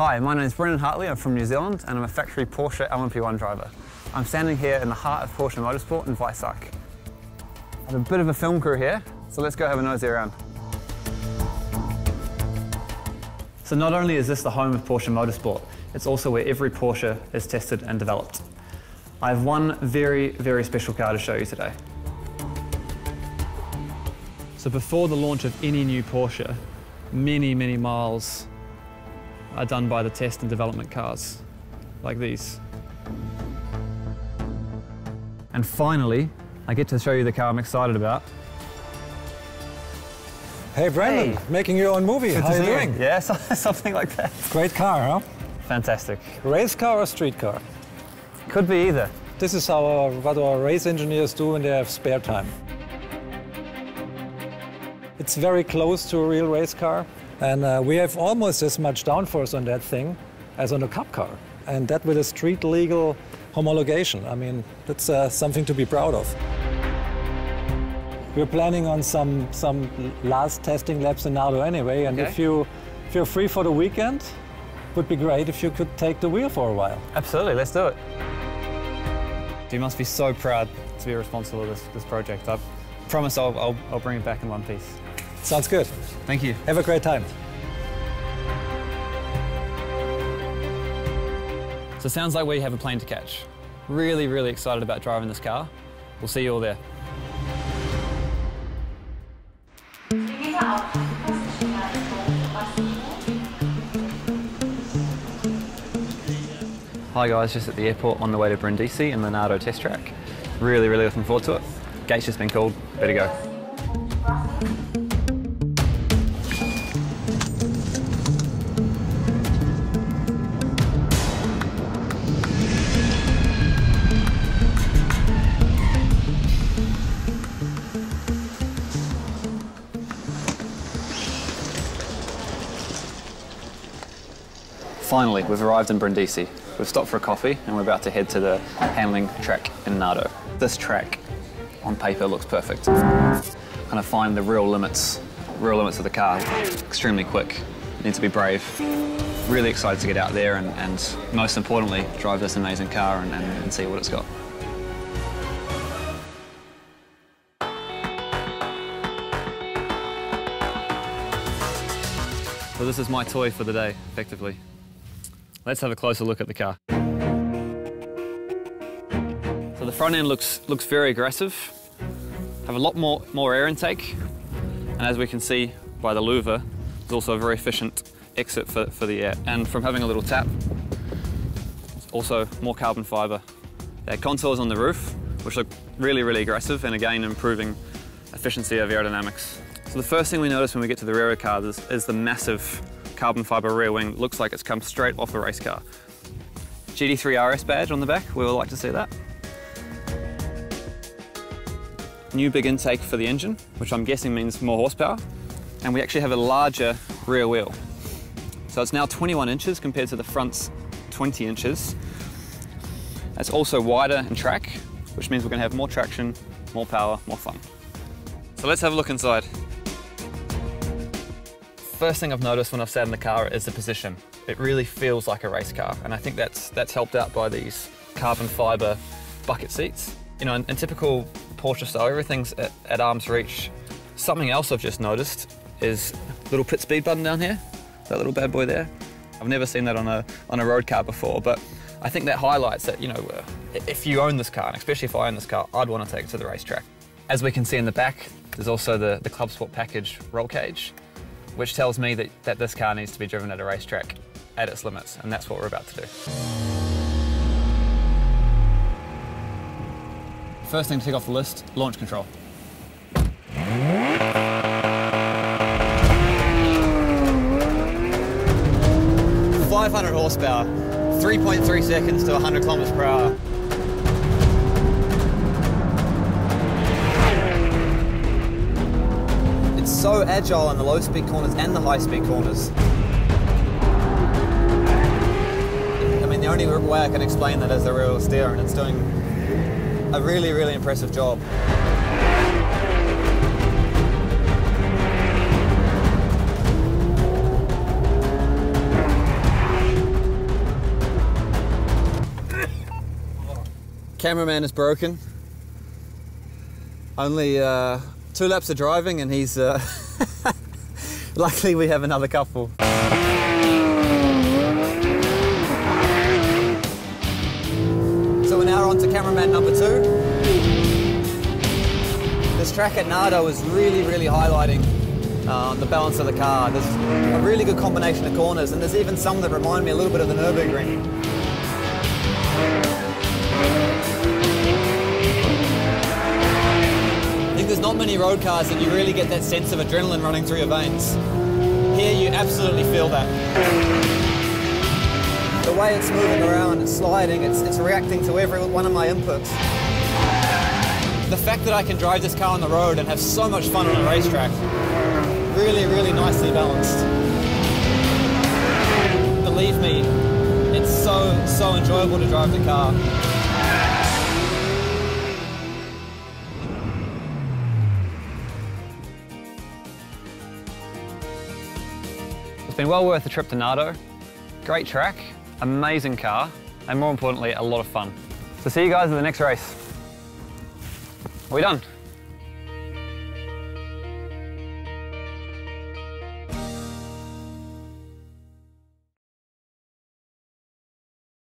Hi, my name is Brendon Hartley. I'm from New Zealand and I'm a factory Porsche LMP1 driver. I'm standing here in the heart of Porsche Motorsport in Weissach. I have a bit of a film crew here, so let's go have a nosy around. So not only is this the home of Porsche Motorsport, it's also where every Porsche is tested and developed. I have one very, very special car to show you today. So before the launch of any new Porsche, many, many miles are done by the test and development cars, like these. And finally, I get to show you the car I'm excited about. Hey Brendon, making your own movie. How are you doing? Yeah, something like that. Great car, huh? Fantastic. Race car or street car? Could be either. This is what our race engineers do when they have spare time. It's very close to a real race car, and we have almost as much downforce on that thing as on a cup car, and that with a street legal homologation. I mean, that's something to be proud of. We're planning on some last testing laps in Nardo anyway, and if you're free for the weekend, it would be great if you could take the wheel for a while. Absolutely, let's do it. You must be so proud to be responsible for this project. I promise I'll bring it back in one piece. Sounds good. Thank you. Have a great time. So it sounds like we have a plane to catch. Really, really excited about driving this car. We'll see you all there. Hi guys, just at the airport on the way to Brindisi in the Nardo test track. Really, really looking forward to it. Gate's just been called, ready to go. Finally, we've arrived in Brindisi. We've stopped for a coffee and we're about to head to the handling track in Nardo. This track, on paper, looks perfect. Kind of find the real limits of the car. Extremely quick, need to be brave. Really excited to get out there and most importantly, drive this amazing car and see what it's got. So this is my toy for the day, effectively. Let's have a closer look at the car. So the front end looks very aggressive. Have a lot more air intake, and as we can see by the louver, there's also a very efficient exit for the air. And from having a little tap, also more carbon fibre. There are contours on the roof, which look really, really aggressive, and again improving efficiency of aerodynamics. So the first thing we notice when we get to the rear of the car is the massive carbon fibre rear wing. It looks like it's come straight off a race car. GT3 RS badge on the back, we would like to see that. New big intake for the engine, which I'm guessing means more horsepower. And we actually have a larger rear wheel. So it's now 21 inches compared to the front's 20 inches. It's also wider in track, which means we're going to have more traction, more power, more fun. So let's have a look inside. First thing I've noticed when I've sat in the car is the position. It really feels like a race car, and I think that's helped out by these carbon fibre bucket seats. You know, in typical Porsche style, everything's at arm's reach. Something else I've just noticed is a little pit speed button down here, that little bad boy there. I've never seen that on a road car before, but I think that highlights that, you know, if you own this car, and especially if I own this car, I'd want to take it to the racetrack. As we can see in the back, there's also the Club Sport package roll cage, which tells me that this car needs to be driven at a racetrack at its limits, and that's what we're about to do. First thing to tick off the list, launch control. 500 horsepower, 3.3 seconds to 100 kilometers per hour. It's so agile in the low-speed corners and the high-speed corners. I mean, the only way I can explain that is the rear wheel steer, and it's doing a really, really impressive job. Cameraman is broken. Only 2 laps of driving and he's... Luckily we have another couple. So we're now on to cameraman number 2. This track at Nardo is really highlighting the balance of the car. There's a really good combination of corners, and there's even some that remind me a little bit of the Nürburgring. I think there's not many road cars that you really get that sense of adrenaline running through your veins. Here you absolutely feel that. The way it's moving around, it's sliding, it's reacting to every one of my inputs. The fact that I can drive this car on the road and have so much fun on a racetrack, really nicely balanced. Believe me, it's so enjoyable to drive the car. It's been well worth the trip to Nardo. Great track, amazing car, and more importantly, a lot of fun. So see you guys at the next race. Are we done?